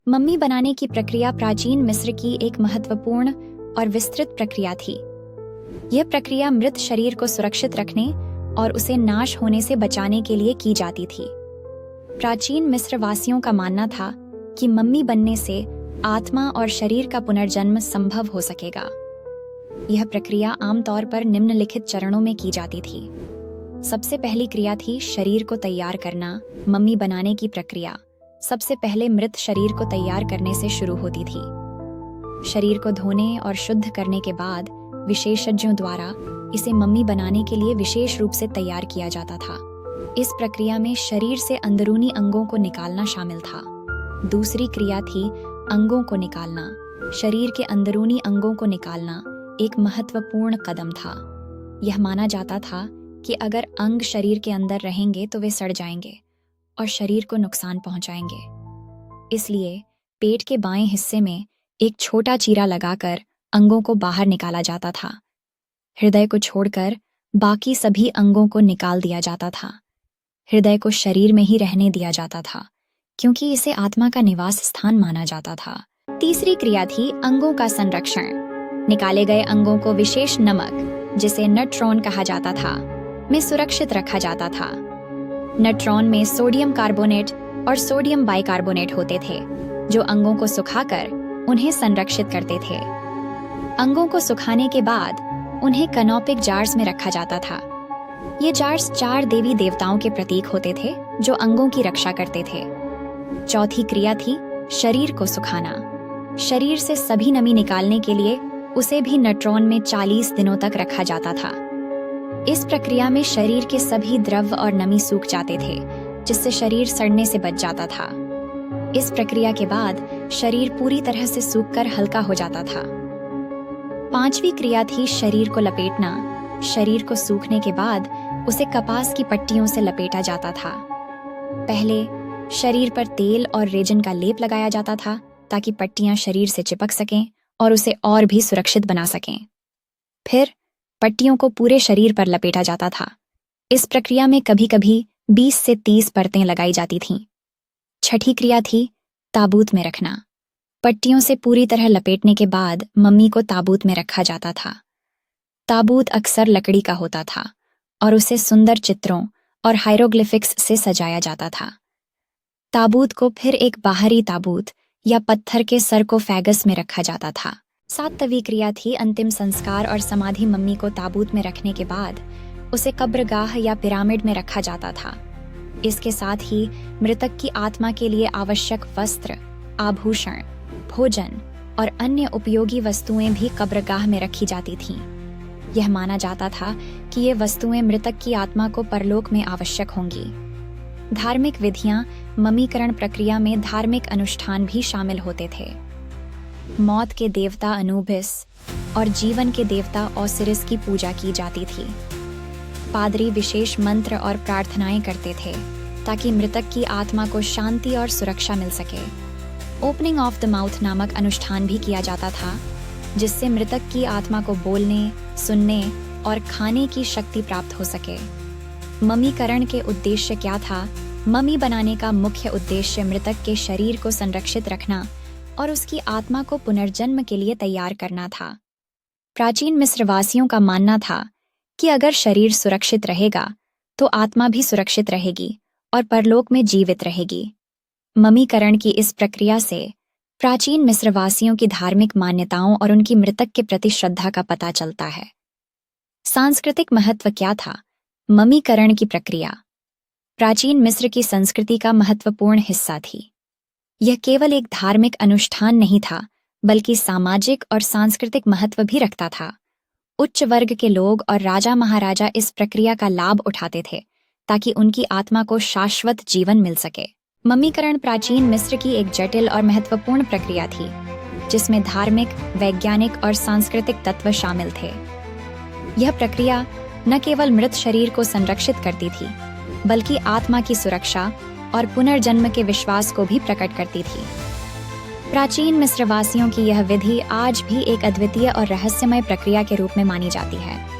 Mummy बनाने की प्रक्रिया प्राचीन मिस्र की एक महत्वपूर्ण और विस्तृत प्रक्रिया थी। यह प्रक्रिया मृत शरीर को सुरक्षित रखने और उसे नाश होने से बचाने के लिए की जाती थी। प्राचीन मिस्र वासियों का मानना था कि मम्मी बनने से आत्मा और शरीर का पुनर्जन्म संभव हो सकेगा। यह प्रक्रिया आमतौर पर निम्नलिखित चरणों में की जाती थी। सबसे पहली क्रिया थी शरीर को तैयार करना। मम्मी बनाने की प्रक्रिया सबसे पहले मृत शरीर को तैयार करने से शुरू होती थी। शरीर को धोने और शुद्ध करने के बाद विशेषज्ञों द्वारा इसे मम्मी बनाने के लिए विशेष रूप से तैयार किया जाता था। इस प्रक्रिया में शरीर से अंदरूनी अंगों को निकालना शामिल था। दूसरी क्रिया थी अंगों को निकालना। शरीर के अंदरूनी अंगों को निकालना एक महत्वपूर्ण कदम था। यह माना जाता था कि अगर अंग शरीर के अंदर रहेंगे तो वे सड़ जाएंगे और शरीर को नुकसान पहुंचाएंगे। इसलिए पेट के बाएं हिस्से में एक छोटा चीरा लगाकर अंगों को बाहर निकाला जाता था। हृदय को छोड़कर बाकी सभी अंगों को निकाल दिया जाता था। हृदय को शरीर में ही रहने दिया जाता था क्योंकि इसे आत्मा का निवास स्थान माना जाता था। तीसरी क्रिया थी अंगों का संरक्षण। निकाले गए अंगों को विशेष नमक, जिसे नट्रोन कहा जाता था, में सुरक्षित रखा जाता था। नट्रोन में सोडियम कार्बोनेट और सोडियम बाइकार्बोनेट होते थे, जो अंगों को सुखाकर उन्हें संरक्षित करते थे। अंगों को सुखाने के बाद उन्हें कैनोपिक जार्स में रखा जाता था। ये जार्स 4 देवी देवताओं के प्रतीक होते थे जो अंगों की रक्षा करते थे। चौथी क्रिया थी शरीर को सुखाना। शरीर से सभी नमी निकालने के लिए उसे भी नट्रोन में 40 दिनों तक रखा जाता था। इस प्रक्रिया में शरीर के सभी द्रव और नमी सूख जाते थे, जिससे शरीर सड़ने से बच जाता था। इस प्रक्रिया के बाद शरीर पूरी तरह से सूखकर हल्का हो जाता था। पांचवी क्रिया थी शरीर को लपेटना। शरीर को सूखने के बाद उसे कपास की पट्टियों से लपेटा जाता था। पहले शरीर पर तेल और रेजिन का लेप लगाया जाता था ताकि पट्टियां शरीर से चिपक सकें और उसे और भी सुरक्षित बना सकें। फिर पट्टियों को पूरे शरीर पर लपेटा जाता था। इस प्रक्रिया में कभी-कभी 20 से 30 परतें लगाई जाती थीं। छठी क्रिया थी ताबूत में रखना। पट्टियों से पूरी तरह लपेटने के बाद मम्मी को ताबूत में रखा जाता था। ताबूत अक्सर लकड़ी का होता था और उसे सुंदर चित्रों और हायरोग्लिफिक्स से सजाया जाता था। ताबूत को फिर एक बाहरी ताबूत या पत्थर के सरकोफेगस में रखा जाता था। 7वीं क्रिया थी अंतिम संस्कार और समाधि। मम्मी को ताबूत में रखने के बाद उसे कब्रगाह या पिरामिड में रखा जाता था। इसके साथ ही मृतक की आत्मा के लिए आवश्यक वस्त्र, आभूषण, भोजन और अन्य उपयोगी वस्तुएं भी कब्रगाह में रखी जाती थीं। यह माना जाता था कि ये वस्तुएं मृतक की आत्मा को परलोक में आवश्यक होंगी। धार्मिक विधियां। मम्मीकरण प्रक्रिया में धार्मिक अनुष्ठान भी शामिल होते थे। मौत के देवता अनुबिस और जीवन के देवता ओसिरिस की पूजा की जाती थी। पादरी विशेष मंत्र और प्रार्थनाएं करते थे ताकि मृतक की आत्मा को शांति और सुरक्षा मिल सके। ओपनिंग ऑफ द माउथ नामक अनुष्ठान भी किया जाता था, जिससे मृतक की आत्मा को बोलने, सुनने और खाने की शक्ति प्राप्त हो सके। मम्मीकरण के उद्देश्य क्या था? मम्मी बनाने का मुख्य उद्देश्य मृतक के शरीर को संरक्षित रखना और उसकी आत्मा को पुनर्जन्म के लिए तैयार करना था। प्राचीन मिस्रवासियों का मानना था कि अगर शरीर सुरक्षित रहेगा तो आत्मा भी सुरक्षित रहेगी और परलोक में जीवित रहेगी। मम्मीकरण की इस प्रक्रिया से प्राचीन मिस्रवासियों की धार्मिक मान्यताओं और उनकी मृतक के प्रति श्रद्धा का पता चलता है। सांस्कृतिक महत्व क्या था? मम्मीकरण की प्रक्रिया प्राचीन मिस्र की संस्कृति का महत्वपूर्ण हिस्सा थी। यह केवल एक धार्मिक अनुष्ठान नहीं था, बल्कि सामाजिक और सांस्कृतिक महत्व भी रखता था। उच्च वर्ग के लोग और राजा महाराजा इस प्रक्रिया का लाभ उठाते थे ताकि उनकी आत्मा को शाश्वत जीवन मिल सके। मम्मीकरण प्राचीन मिस्र की एक जटिल और महत्वपूर्ण प्रक्रिया थी, जिसमें धार्मिक, वैज्ञानिक और सांस्कृतिक तत्व शामिल थे। यह प्रक्रिया न केवल मृत शरीर को संरक्षित करती थी, बल्कि आत्मा की सुरक्षा और पुनर्जन्म के विश्वास को भी प्रकट करती थी। प्राचीन मिस्रवासियों की यह विधि आज भी एक अद्वितीय और रहस्यमय प्रक्रिया के रूप में मानी जाती है।